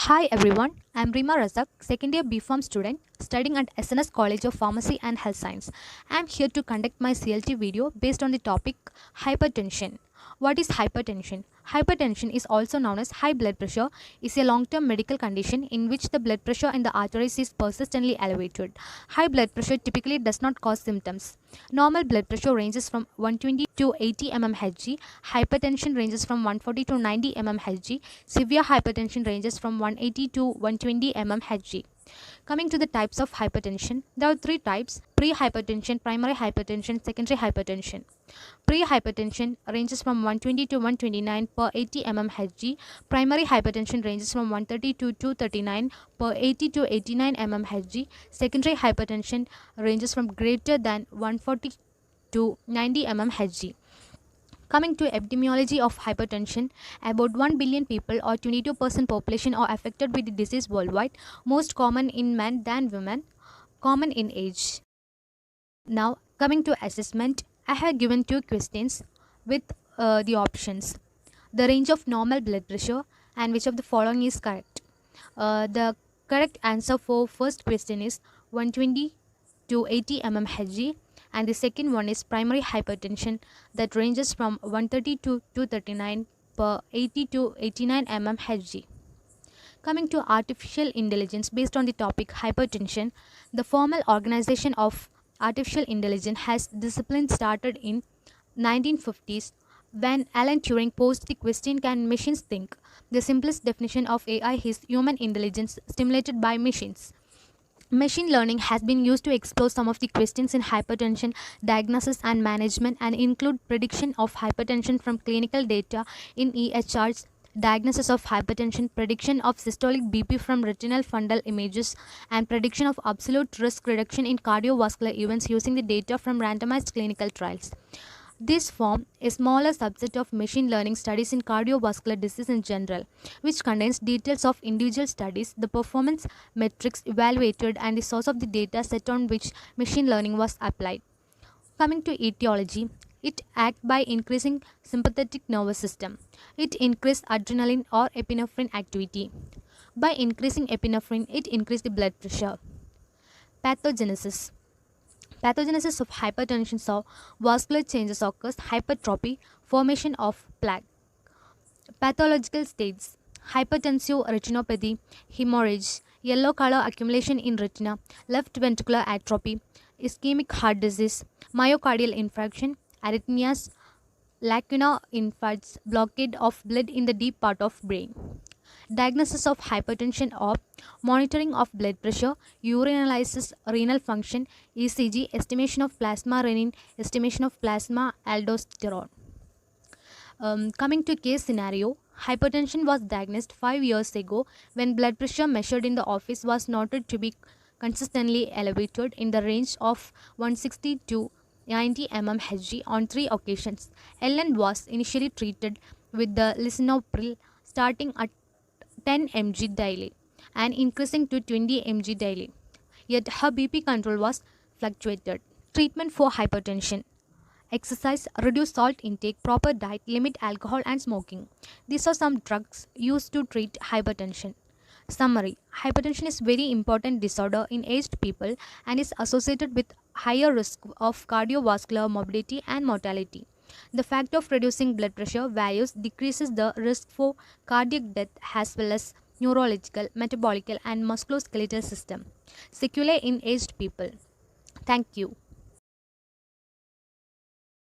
Hi everyone, I'm Rima Razak, second year BPharm student studying at SNS College of Pharmacy and Health Science. I'm here to conduct my CLT video based on the topic hypertension. What is hypertension? Hypertension is also known as high blood pressure, is a long-term medical condition in which the blood pressure in the arteries is persistently elevated. High blood pressure typically does not cause symptoms. Normal blood pressure ranges from 120 to 80 mmHg. Hypertension ranges from 140 to 90 mmHg. Severe hypertension ranges from 180 to 120 mmHg. Coming to the types of hypertension, there are three types: pre-hypertension, primary hypertension, secondary hypertension. Pre-hypertension ranges from 120 to 129 per 80 mmHg. Primary hypertension ranges from 130 to 239 per 80 to 89 mmHg. Secondary hypertension ranges from greater than 140 to 90 mmHg. Coming to epidemiology of hypertension, about 1 billion people or 22% population are affected with the disease worldwide, most common in men than women, common in age. Now, coming to assessment, I have given two questions with the options. The range of normal blood pressure and which of the following is correct. The correct answer for first question is 120 to 80 mmHg, and the second one is primary hypertension that ranges from 130 to 239 per 80 to 89 mmHg. Coming to artificial intelligence based on the topic hypertension, the formal organization of artificial intelligence has discipline started in 1950s when Alan Turing posed the question, can machines think? The simplest definition of AI is human intelligence stimulated by machines. Machine learning has been used to explore some of the questions in hypertension diagnosis and management and include prediction of hypertension from clinical data in EHRs, diagnosis of hypertension, prediction of systolic BP from retinal fundal images, and prediction of absolute risk reduction in cardiovascular events using the data from randomized clinical trials. This form a smaller subset of machine learning studies in cardiovascular disease in general, which contains details of individual studies, the performance metrics evaluated, and the source of the data set on which machine learning was applied. Coming to etiology, it acts by increasing sympathetic nervous system. It increases adrenaline or epinephrine activity. By increasing epinephrine, it increases the blood pressure. Pathogenesis. Pathogenesis of hypertension so vascular changes occurs, hypertrophy, formation of plaque. Pathological states: hypertensive retinopathy, hemorrhage, yellow color accumulation in retina, left ventricular atrophy, ischemic heart disease, myocardial infarction, arrhythmias, lacunar infarcts, blockade of blood in the deep part of brain. Diagnosis of hypertension or monitoring of blood pressure, urinalysis, renal function, ECG, estimation of plasma renin, estimation of plasma aldosterone. Coming to case scenario, hypertension was diagnosed 5 years ago when blood pressure measured in the office was noted to be consistently elevated in the range of 160 to 90 mmHg on 3 occasions. Ellen was initially treated with the lisinopril starting at 10 mg daily and increasing to 20 mg daily. Yet her BP control was fluctuated. Treatment for hypertension: exercise, reduce salt intake, proper diet, limit alcohol and smoking. These are some drugs used to treat hypertension. Summary: hypertension is very important disorder in aged people and is associated with higher risk of cardiovascular morbidity and mortality. The fact of reducing blood pressure values decreases the risk for cardiac death as well as neurological, metabolic and musculoskeletal system sequelae in aged people. Thank you.